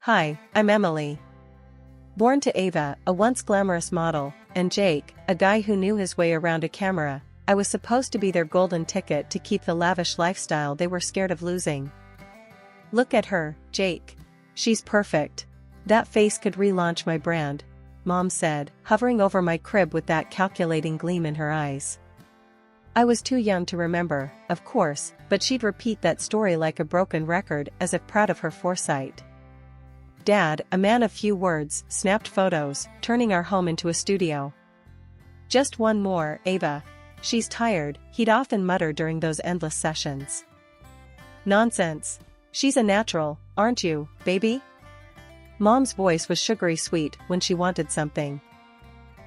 Hi, I'm Emily. Born to Ava, a once glamorous model, and Jake, a guy who knew his way around a camera, I was supposed to be their golden ticket to keep the lavish lifestyle they were scared of losing. Look at her, Jake. She's perfect. That face could relaunch my brand, Mom said, hovering over my crib with that calculating gleam in her eyes. I was too young to remember, of course, but she'd repeat that story like a broken record as if proud of her foresight. Dad, a man of few words, snapped photos, turning our home into a studio. Just one more, Ava. She's tired, he'd often mutter during those endless sessions. Nonsense. She's a natural, aren't you, baby? Mom's voice was sugary sweet when she wanted something.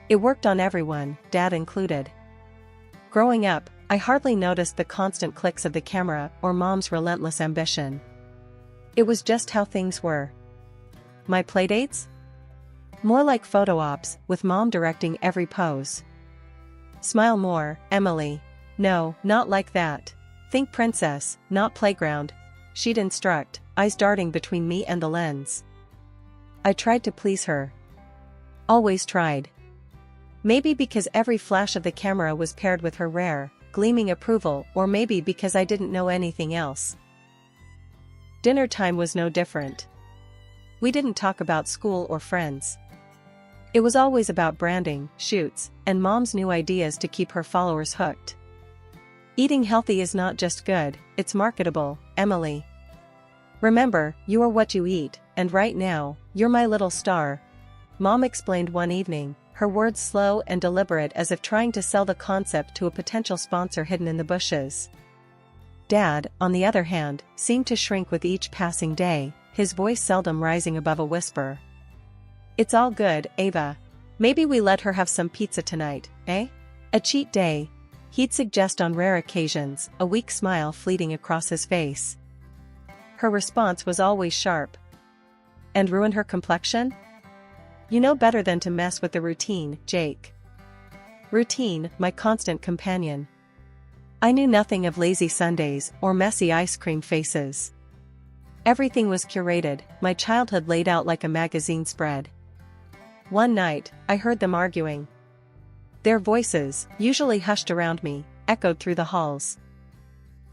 It worked on everyone, Dad included. Growing up, I hardly noticed the constant clicks of the camera or Mom's relentless ambition. It was just how things were. My playdates? More like photo ops, with Mom directing every pose. Smile more, Emily. No, not like that. Think princess, not playground. She'd instruct, eyes darting between me and the lens. I tried to please her. Always tried. Maybe because every flash of the camera was paired with her rare, gleaming approval, or maybe because I didn't know anything else. Dinner time was no different. We didn't talk about school or friends. It was always about branding, shoots, and Mom's new ideas to keep her followers hooked. Eating healthy is not just good, it's marketable, Emily. Remember, you are what you eat, and right now, you're my little star, Mom explained one evening, her words slow and deliberate as if trying to sell the concept to a potential sponsor hidden in the bushes. Dad, on the other hand, seemed to shrink with each passing day, his voice seldom rising above a whisper. It's all good, Ava. Maybe we let her have some pizza tonight, eh? A cheat day, he'd suggest on rare occasions, a weak smile fleeting across his face. Her response was always sharp. And ruin her complexion? You know better than to mess with the routine, Jake. Routine, my constant companion. I knew nothing of lazy Sundays or messy ice cream faces. Everything was curated, my childhood laid out like a magazine spread. One night, I heard them arguing. Their voices, usually hushed around me, echoed through the halls.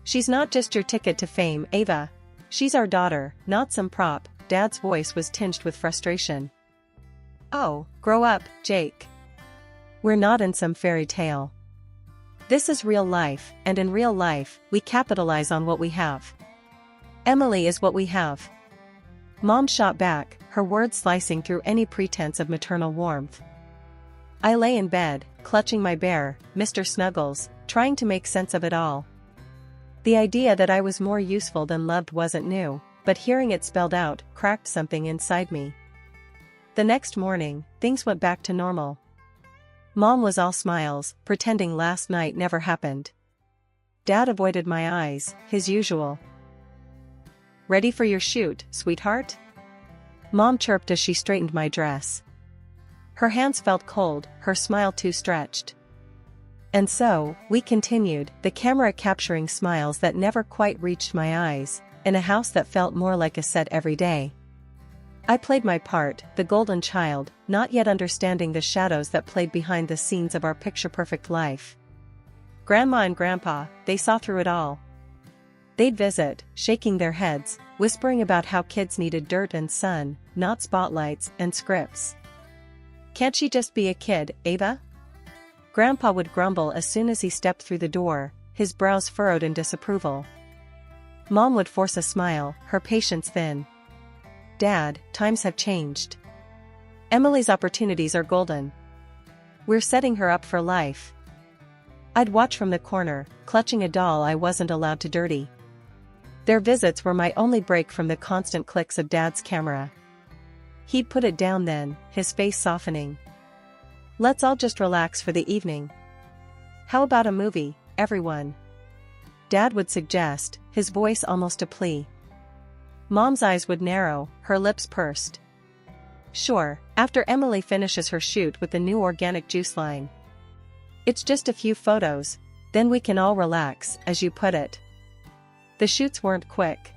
She's not just your ticket to fame, Ava. She's our daughter, not some prop, Dad's voice was tinged with frustration. Oh, grow up, Jake. We're not in some fairy tale. This is real life, and in real life, we capitalize on what we have. Emily is what we have. Mom shot back, her words slicing through any pretense of maternal warmth. I lay in bed, clutching my bear, Mr. Snuggles, trying to make sense of it all. The idea that I was more useful than loved wasn't new, but hearing it spelled out cracked something inside me. The next morning, things went back to normal. Mom was all smiles, pretending last night never happened. Dad avoided my eyes, his usual. Ready for your shoot, sweetheart? Mom chirped as she straightened my dress. Her hands felt cold, her smile too stretched. And so, we continued, the camera capturing smiles that never quite reached my eyes, in a house that felt more like a set every day. I played my part, the golden child, not yet understanding the shadows that played behind the scenes of our picture-perfect life. Grandma and Grandpa, they saw through it all. They'd visit, shaking their heads, whispering about how kids needed dirt and sun, not spotlights and scripts. Can't she just be a kid, Ava? Grandpa would grumble as soon as he stepped through the door, his brows furrowed in disapproval. Mom would force a smile, her patience thin. Dad, times have changed. Emily's opportunities are golden. We're setting her up for life. I'd watch from the corner, clutching a doll I wasn't allowed to dirty. Their visits were my only break from the constant clicks of Dad's camera. He'd put it down then, his face softening. Let's all just relax for the evening. How about a movie, everyone? Dad would suggest, his voice almost a plea. Mom's eyes would narrow, her lips pursed. Sure, after Emily finishes her shoot with the new organic juice line. It's just a few photos, then we can all relax, as you put it. The shoots weren't quick.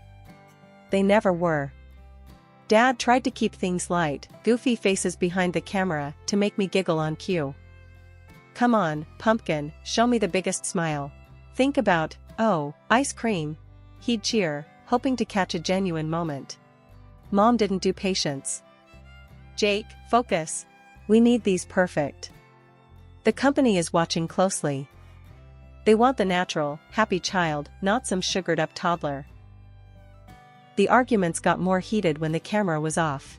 They never were. Dad tried to keep things light, goofy faces behind the camera, to make me giggle on cue. Come on, pumpkin, show me the biggest smile. Think about, oh, ice cream. He'd cheer, hoping to catch a genuine moment. Mom didn't do patience. Jake, focus. We need these perfect. The company is watching closely. They want the natural, happy child, not some sugared-up toddler. The arguments got more heated when the camera was off.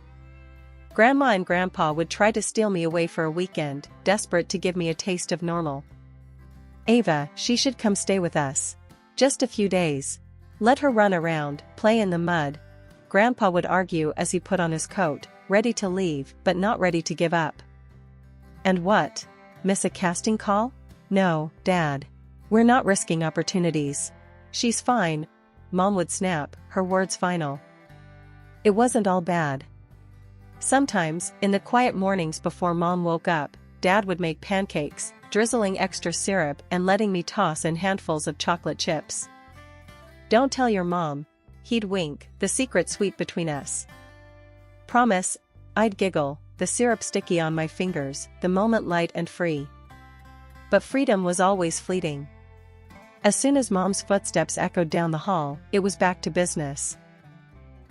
Grandma and Grandpa would try to steal me away for a weekend, desperate to give me a taste of normal. Ava, she should come stay with us. Just a few days. Let her run around, play in the mud. Grandpa would argue as he put on his coat, ready to leave but not ready to give up. And what? Miss a casting call? No, Dad. We're not risking opportunities. She's fine. Mom would snap, her words final. It wasn't all bad. Sometimes, in the quiet mornings before Mom woke up, Dad would make pancakes, drizzling extra syrup and letting me toss in handfuls of chocolate chips. Don't tell your mom. He'd wink, the secret sweet between us. Promise. I'd giggle, the syrup sticky on my fingers, the moment light and free. But freedom was always fleeting. As soon as Mom's footsteps echoed down the hall, it was back to business.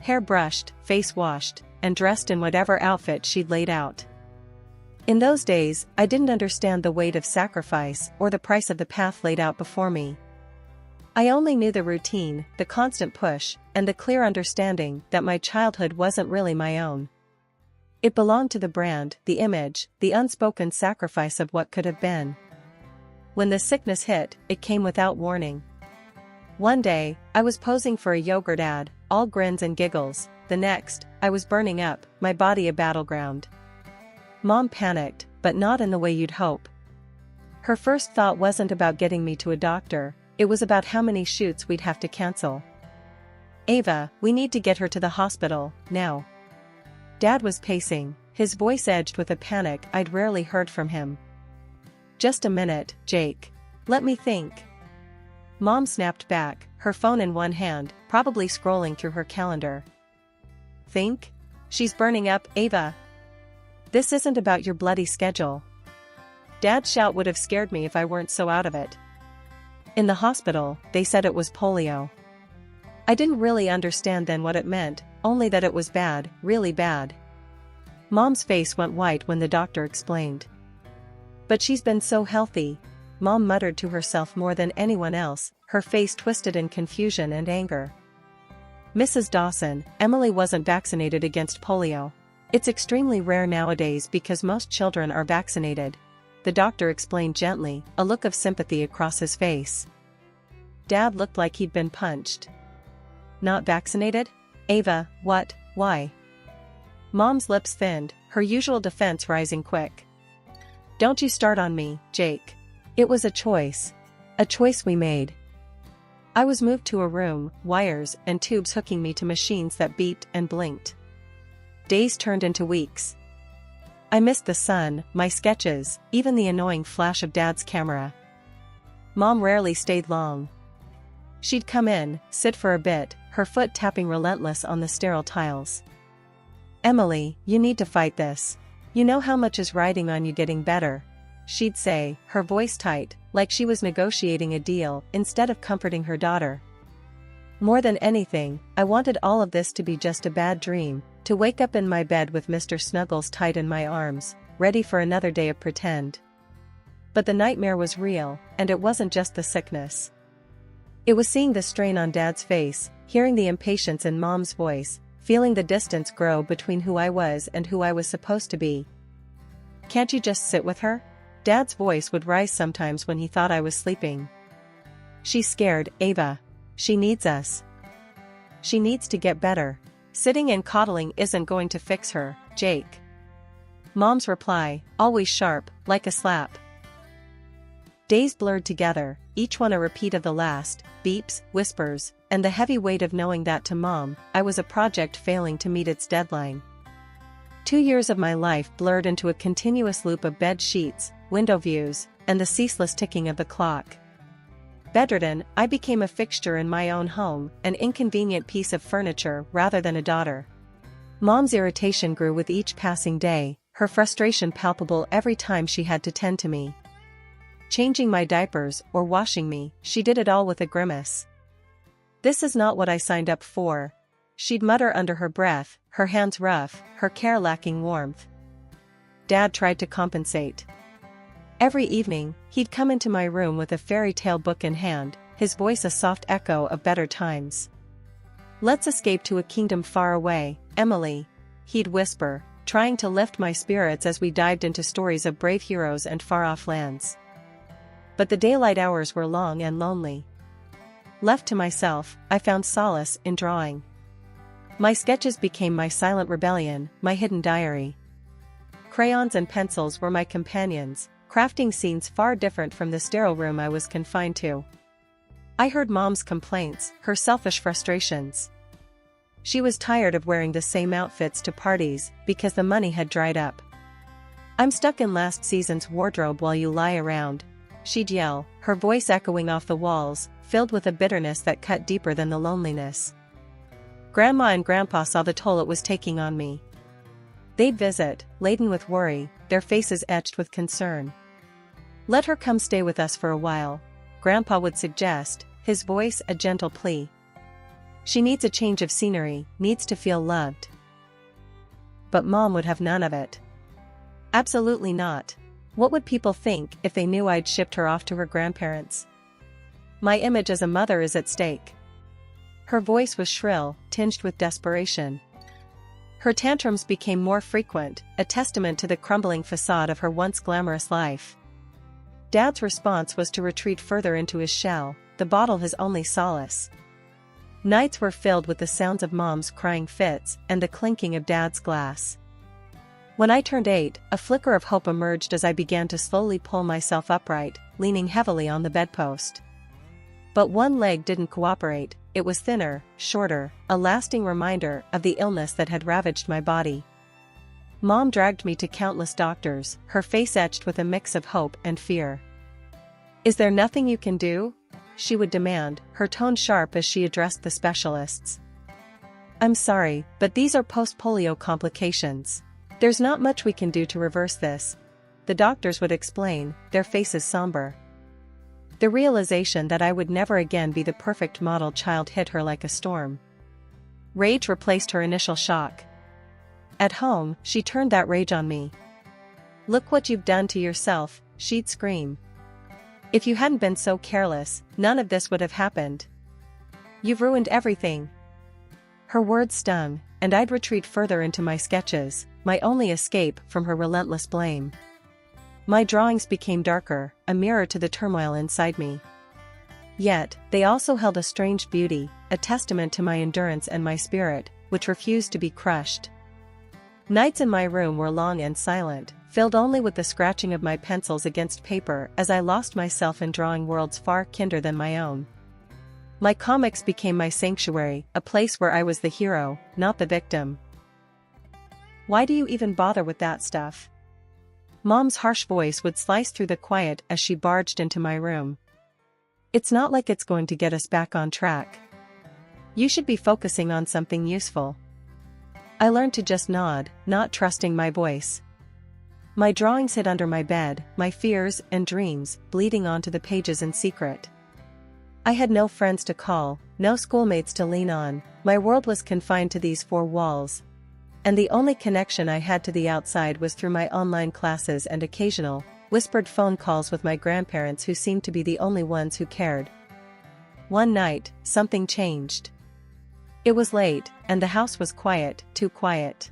Hair brushed, face washed, and dressed in whatever outfit she'd laid out. In those days, I didn't understand the weight of sacrifice or the price of the path laid out before me. I only knew the routine, the constant push, and the clear understanding that my childhood wasn't really my own. It belonged to the brand, the image, the unspoken sacrifice of what could have been. When the sickness hit, it came without warning. One day, I was posing for a yogurt ad, all grins and giggles. The next, I was burning up, my body a battleground. Mom panicked, but not in the way you'd hope. Her first thought wasn't about getting me to a doctor, it was about how many shoots we'd have to cancel. Ava, we need to get her to the hospital, now. Dad was pacing, his voice edged with a panic I'd rarely heard from him. Just a minute, Jake. Let me think. Mom snapped back, her phone in one hand, probably scrolling through her calendar. Think? She's burning up, Ava. This isn't about your bloody schedule. Dad's shout would have scared me if I weren't so out of it. In the hospital, they said it was polio. I didn't really understand then what it meant, only that it was bad, really bad. Mom's face went white when the doctor explained. But she's been so healthy, Mom muttered to herself more than anyone else, her face twisted in confusion and anger. Mrs. Dawson, Emily wasn't vaccinated against polio. It's extremely rare nowadays because most children are vaccinated. The doctor explained gently, a look of sympathy across his face. Dad looked like he'd been punched. Not vaccinated? Ava, what, why? Mom's lips thinned, her usual defense rising quick. Don't you start on me, Jake. It was a choice we made. I was moved to a room, wires and tubes hooking me to machines that beeped and blinked. Days turned into weeks. I missed the sun, my sketches, even the annoying flash of Dad's camera. Mom rarely stayed long. She'd come in, sit for a bit, her foot tapping relentless on the sterile tiles. Emily, you need to fight this. You know how much is riding on you getting better, she'd say, her voice tight, like she was negotiating a deal instead of comforting her daughter. More than anything, I wanted all of this to be just a bad dream, to wake up in my bed with Mr. Snuggles tight in my arms, ready for another day of pretend. But the nightmare was real, and it wasn't just the sickness. It was seeing the strain on Dad's face, hearing the impatience in Mom's voice, feeling the distance grow between who I was and who I was supposed to be. Can't you just sit with her? Dad's voice would rise sometimes when he thought I was sleeping. She's scared, Ava. She needs us. She needs to get better. Sitting and coddling isn't going to fix her, Jake. Mom's reply, always sharp, like a slap. Days blurred together, each one a repeat of the last, beeps, whispers, and the heavy weight of knowing that to Mom, I was a project failing to meet its deadline. 2 years of my life blurred into a continuous loop of bed sheets, window views, and the ceaseless ticking of the clock. Bedridden, I became a fixture in my own home, an inconvenient piece of furniture rather than a daughter. Mom's irritation grew with each passing day, her frustration palpable every time she had to tend to me. Changing my diapers or washing me, she did it all with a grimace. "This is not what I signed up for," she'd mutter under her breath, her hands rough, her care lacking warmth. Dad tried to compensate. Every evening, he'd come into my room with a fairy tale book in hand, his voice a soft echo of better times. "Let's escape to a kingdom far away, Emily," he'd whisper, trying to lift my spirits as we dived into stories of brave heroes and far-off lands. But the daylight hours were long and lonely. Left to myself, I found solace in drawing. My sketches became my silent rebellion, my hidden diary. Crayons and pencils were my companions, crafting scenes far different from the sterile room I was confined to. I heard Mom's complaints, her selfish frustrations. She was tired of wearing the same outfits to parties because the money had dried up. "I'm stuck in last season's wardrobe while you lie around," she'd yell, her voice echoing off the walls, filled with a bitterness that cut deeper than the loneliness. Grandma and Grandpa saw the toll it was taking on me. They'd visit, laden with worry, their faces etched with concern. "Let her come stay with us for a while," Grandpa would suggest, his voice a gentle plea. "She needs a change of scenery, needs to feel loved." But Mom would have none of it. Absolutely not. What would people think if they knew I'd shipped her off to her grandparents? My image as a mother is at stake. Her voice was shrill, tinged with desperation. Her tantrums became more frequent, a testament to the crumbling facade of her once glamorous life. Dad's response was to retreat further into his shell, the bottle his only solace. Nights were filled with the sounds of Mom's crying fits and the clinking of Dad's glass. When I turned 8, a flicker of hope emerged as I began to slowly pull myself upright, leaning heavily on the bedpost. But one leg didn't cooperate, it was thinner, shorter, a lasting reminder of the illness that had ravaged my body. Mom dragged me to countless doctors, her face etched with a mix of hope and fear. "Is there nothing you can do?" she would demand, her tone sharp as she addressed the specialists. "I'm sorry, but these are post-polio complications. There's not much we can do to reverse this," the doctors would explain, their faces somber. The realization that I would never again be the perfect model child hit her like a storm. Rage replaced her initial shock. At home, she turned that rage on me. "Look what you've done to yourself," she'd scream. "If you hadn't been so careless, none of this would have happened. You've ruined everything." Her words stung, and I'd retreat further into my sketches, my only escape from her relentless blame. My drawings became darker, a mirror to the turmoil inside me. Yet, they also held a strange beauty, a testament to my endurance and my spirit, which refused to be crushed. Nights in my room were long and silent, filled only with the scratching of my pencils against paper as I lost myself in drawing worlds far kinder than my own. My comics became my sanctuary, a place where I was the hero, not the victim. "Why do you even bother with that stuff?" Mom's harsh voice would slice through the quiet as she barged into my room. "It's not like it's going to get us back on track. You should be focusing on something useful." I learned to just nod, not trusting my voice. My drawings hid under my bed, my fears and dreams bleeding onto the pages in secret. I had no friends to call, no schoolmates to lean on, my world was confined to these 4 walls. And the only connection I had to the outside was through my online classes and occasional, whispered phone calls with my grandparents who seemed to be the only ones who cared. One night, something changed. It was late, and the house was quiet, too quiet.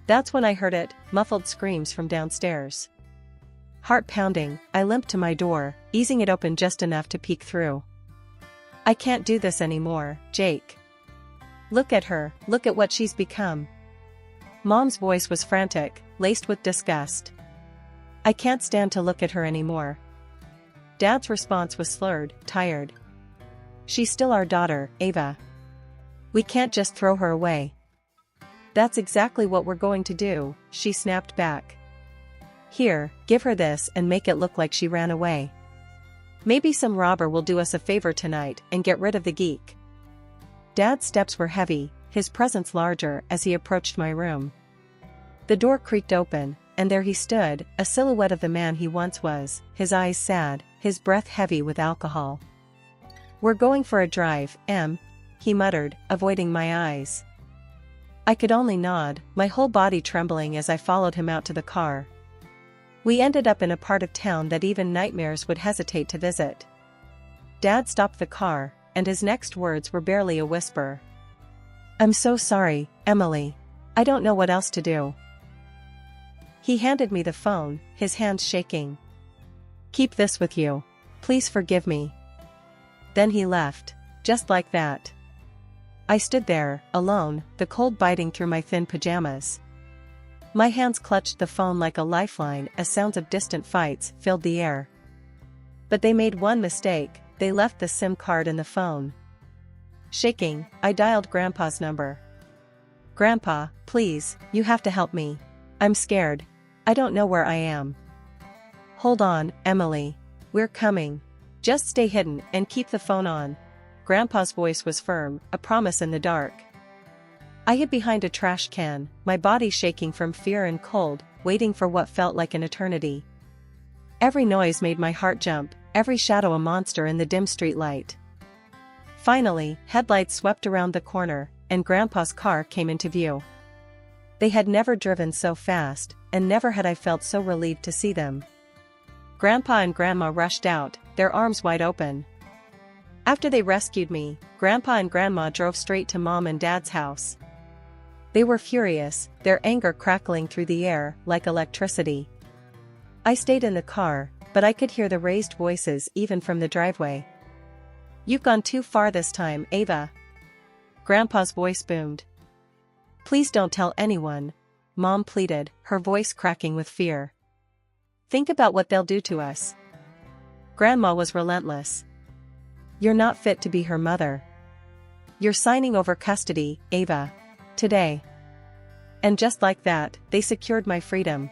That's when I heard it, muffled screams from downstairs. Heart pounding, I limped to my door, easing it open just enough to peek through. "I can't do this anymore, Jake. Look at her, look at what she's become." Mom's voice was frantic, laced with disgust. "I can't stand to look at her anymore." Dad's response was slurred, tired. "She's still our daughter, Ava. We can't just throw her away." "That's exactly what we're going to do," she snapped back. "Here, give her this and make it look like she ran away. Maybe some robber will do us a favor tonight and get rid of the geek." Dad's steps were heavy, his presence larger as he approached my room. The door creaked open, and there he stood, a silhouette of the man he once was, his eyes sad, his breath heavy with alcohol. "We're going for a drive, Em," he muttered, avoiding my eyes. I could only nod, my whole body trembling as I followed him out to the car. We ended up in a part of town that even nightmares would hesitate to visit. Dad stopped the car, and his next words were barely a whisper. "I'm so sorry, Emily. I don't know what else to do." He handed me the phone, his hands shaking. "Keep this with you. Please forgive me." Then he left, just like that. I stood there, alone, the cold biting through my thin pajamas. My hands clutched the phone like a lifeline as sounds of distant fights filled the air. But they made one mistake, they left the SIM card in the phone. Shaking, I dialed Grandpa's number. "Grandpa, please, you have to help me. I'm scared. I don't know where I am." "Hold on, Emily. We're coming. Just stay hidden and keep the phone on." Grandpa's voice was firm, a promise in the dark. I hid behind a trash can, my body shaking from fear and cold, waiting for what felt like an eternity. Every noise made my heart jump, every shadow a monster in the dim street light. Finally, headlights swept around the corner, and Grandpa's car came into view. They had never driven so fast, and never had I felt so relieved to see them. Grandpa and Grandma rushed out, their arms wide open. After they rescued me, Grandpa and Grandma drove straight to Mom and Dad's house. They were furious, their anger crackling through the air like electricity. I stayed in the car, but I could hear the raised voices even from the driveway. "You've gone too far this time, Ava." Grandpa's voice boomed. "Please don't tell anyone," Mom pleaded, her voice cracking with fear. "Think about what they'll do to us." Grandma was relentless. "You're not fit to be her mother. You're signing over custody, Ava. Today." And just like that, they secured my freedom.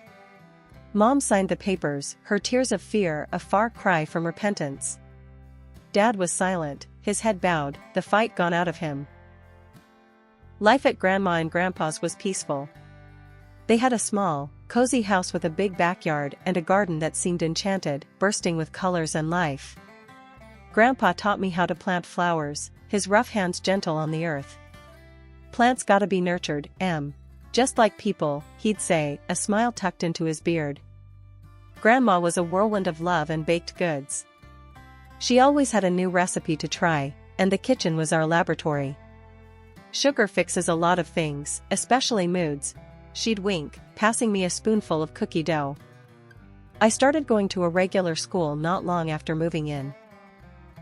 Mom signed the papers, her tears of fear a far cry from repentance. Dad was silent, his head bowed, the fight gone out of him. Life at Grandma and Grandpa's was peaceful. They had a small, cozy house with a big backyard and a garden that seemed enchanted, bursting with colors and life. Grandpa taught me how to plant flowers, his rough hands gentle on the earth. "Plants gotta be nurtured, Em. Just like people," he'd say, a smile tucked into his beard. Grandma was a whirlwind of love and baked goods. She always had a new recipe to try, and the kitchen was our laboratory. "Sugar fixes a lot of things, especially moods," she'd wink, passing me a spoonful of cookie dough. I started going to a regular school not long after moving in.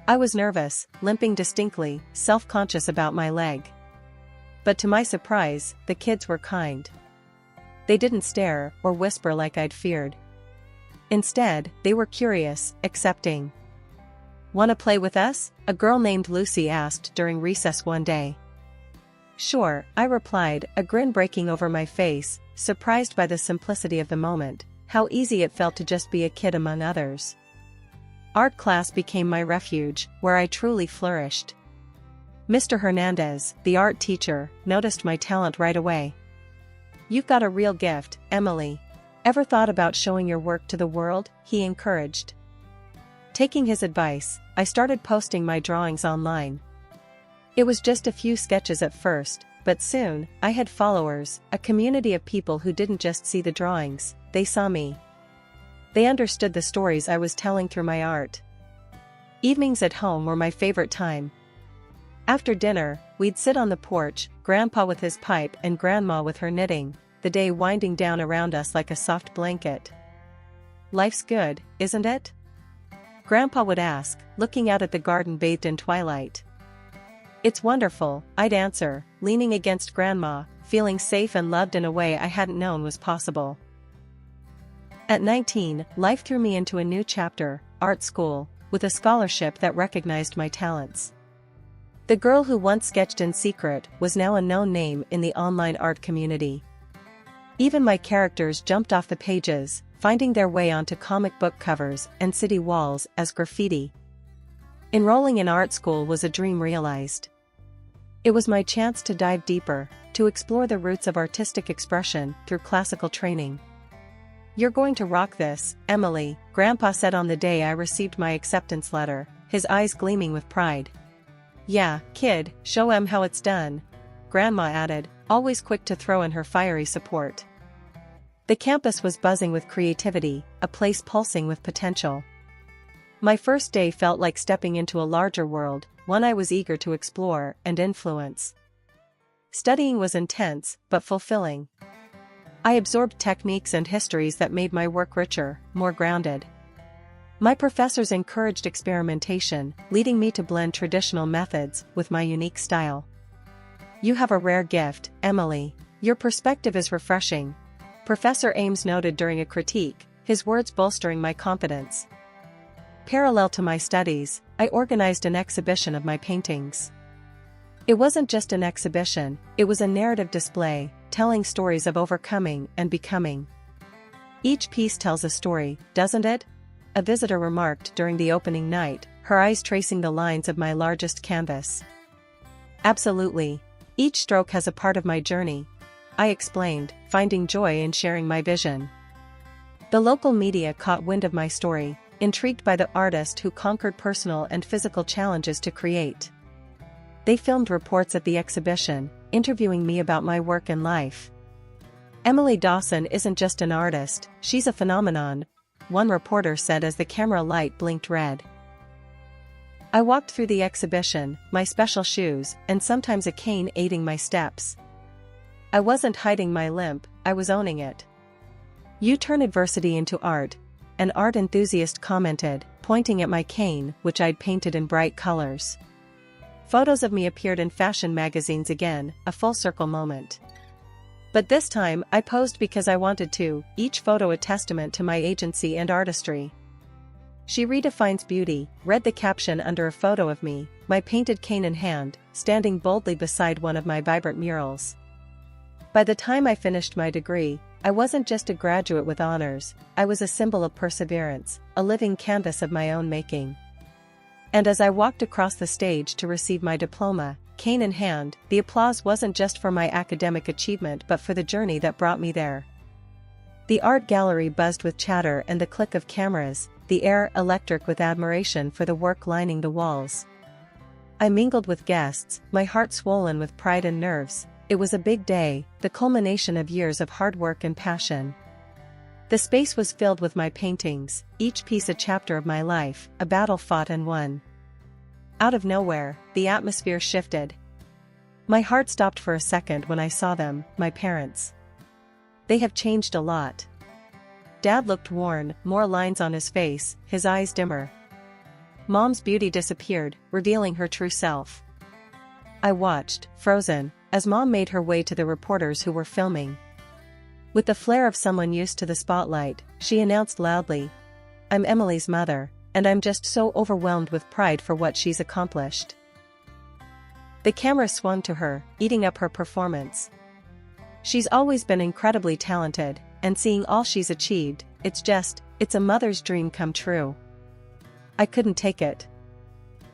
I was nervous, limping distinctly, self-conscious about my leg. But to my surprise, the kids were kind. They didn't stare or whisper like I'd feared. Instead, they were curious, accepting. "Wanna play with us?" a girl named Lucy asked during recess one day. "Sure," I replied, a grin breaking over my face, surprised by the simplicity of the moment, how easy it felt to just be a kid among others. Art class became my refuge, where I truly flourished. Mr. Hernandez, the art teacher, noticed my talent right away. "You've got a real gift, Emily. Ever thought about showing your work to the world?" he encouraged. Taking his advice, I started posting my drawings online. It was just a few sketches at first, but soon, I had followers, a community of people who didn't just see the drawings, they saw me. They understood the stories I was telling through my art. Evenings at home were my favorite time. After dinner, we'd sit on the porch, Grandpa with his pipe and Grandma with her knitting, the day winding down around us like a soft blanket. "Life's good, isn't it?" Grandpa would ask, looking out at the garden bathed in twilight. "It's wonderful," I'd answer, leaning against Grandma, feeling safe and loved in a way I hadn't known was possible. At 19, life threw me into a new chapter, art school, with a scholarship that recognized my talents. The girl who once sketched in secret was now a known name in the online art community. Even my characters jumped off the pages, finding their way onto comic book covers and city walls as graffiti. Enrolling in art school was a dream realized. It was my chance to dive deeper, to explore the roots of artistic expression through classical training. "You're going to rock this, Emily," Grandpa said on the day I received my acceptance letter, his eyes gleaming with pride. "Yeah, kid, show 'em how it's done," Grandma added, always quick to throw in her fiery support. The campus was buzzing with creativity, a place pulsing with potential. My first day felt like stepping into a larger world, one I was eager to explore and influence. Studying was intense, but fulfilling. I absorbed techniques and histories that made my work richer, more grounded. My professors encouraged experimentation, leading me to blend traditional methods with my unique style. "You have a rare gift, Emily. Your perspective is refreshing," Professor Ames noted during a critique, his words bolstering my confidence. Parallel to my studies, I organized an exhibition of my paintings. It wasn't just an exhibition, it was a narrative display, telling stories of overcoming and becoming. "Each piece tells a story, doesn't it?" a visitor remarked during the opening night, her eyes tracing the lines of my largest canvas. "Absolutely. Each stroke has a part of my journey," I explained, finding joy in sharing my vision. The local media caught wind of my story, intrigued by the artist who conquered personal and physical challenges to create. They filmed reports at the exhibition, interviewing me about my work and life. "Emily Dawson isn't just an artist, she's a phenomenon," one reporter said as the camera light blinked red. I walked through the exhibition, my special shoes, and sometimes a cane aiding my steps. I wasn't hiding my limp, I was owning it. "You turn adversity into art," an art enthusiast commented, pointing at my cane, which I'd painted in bright colors. Photos of me appeared in fashion magazines again, a full-circle moment. But this time, I posed because I wanted to, each photo a testament to my agency and artistry. "She redefines beauty," read the caption under a photo of me, my painted cane in hand, standing boldly beside one of my vibrant murals. By the time I finished my degree, I wasn't just a graduate with honors, I was a symbol of perseverance, a living canvas of my own making. And as I walked across the stage to receive my diploma, cane in hand, the applause wasn't just for my academic achievement but for the journey that brought me there. The art gallery buzzed with chatter and the click of cameras, the air electric with admiration for the work lining the walls. I mingled with guests, my heart swollen with pride and nerves. It was a big day, the culmination of years of hard work and passion. The space was filled with my paintings, each piece a chapter of my life, a battle fought and won. Out of nowhere, the atmosphere shifted. My heart stopped for a second when I saw them, my parents. They have changed a lot. Dad looked worn, more lines on his face, his eyes dimmer. Mom's beauty disappeared, revealing her true self. I watched, frozen, as Mom made her way to the reporters who were filming. With the flair of someone used to the spotlight, she announced loudly, "I'm Emily's mother, and I'm just so overwhelmed with pride for what she's accomplished." The camera swung to her, eating up her performance. She's always been incredibly talented, and seeing all she's achieved, it's a mother's dream come true. I couldn't take it.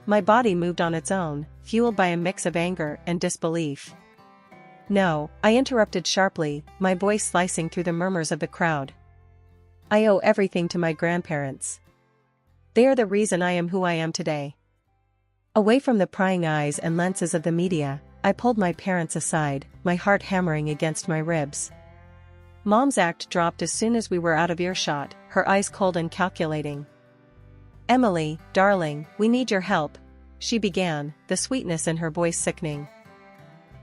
My body moved on its own, fueled by a mix of anger and disbelief. "No," I interrupted sharply, my voice slicing through the murmurs of the crowd. "I owe everything to my grandparents. They are the reason I am who I am today." Away from the prying eyes and lenses of the media, I pulled my parents aside, my heart hammering against my ribs. Mom's act dropped as soon as we were out of earshot, her eyes cold and calculating. "Emily, darling, we need your help," she began, the sweetness in her voice sickening.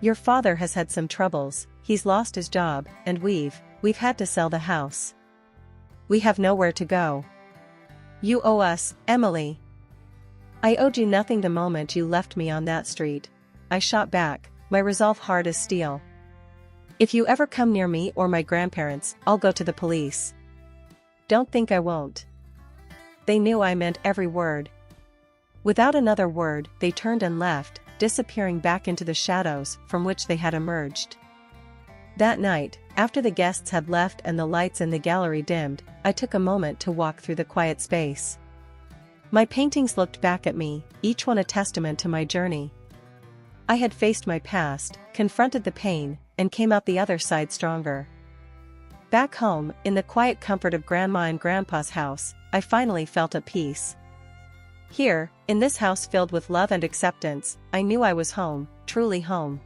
"Your father has had some troubles, he's lost his job, and we've had to sell the house. We have nowhere to go. You owe us, Emily." "I owed you nothing the moment you left me on that street," I shot back, my resolve hard as steel. "If you ever come near me or my grandparents, I'll go to the police." "Don't think I won't." They knew I meant every word. Without another word, they turned and left, disappearing back into the shadows from which they had emerged. That night, after the guests had left and the lights in the gallery dimmed, I took a moment to walk through the quiet space. My paintings looked back at me, each one a testament to my journey. I had faced my past, confronted the pain, and came out the other side stronger. Back home, in the quiet comfort of Grandma and Grandpa's house, I finally felt at peace. Here, in this house filled with love and acceptance, I knew I was home, truly home.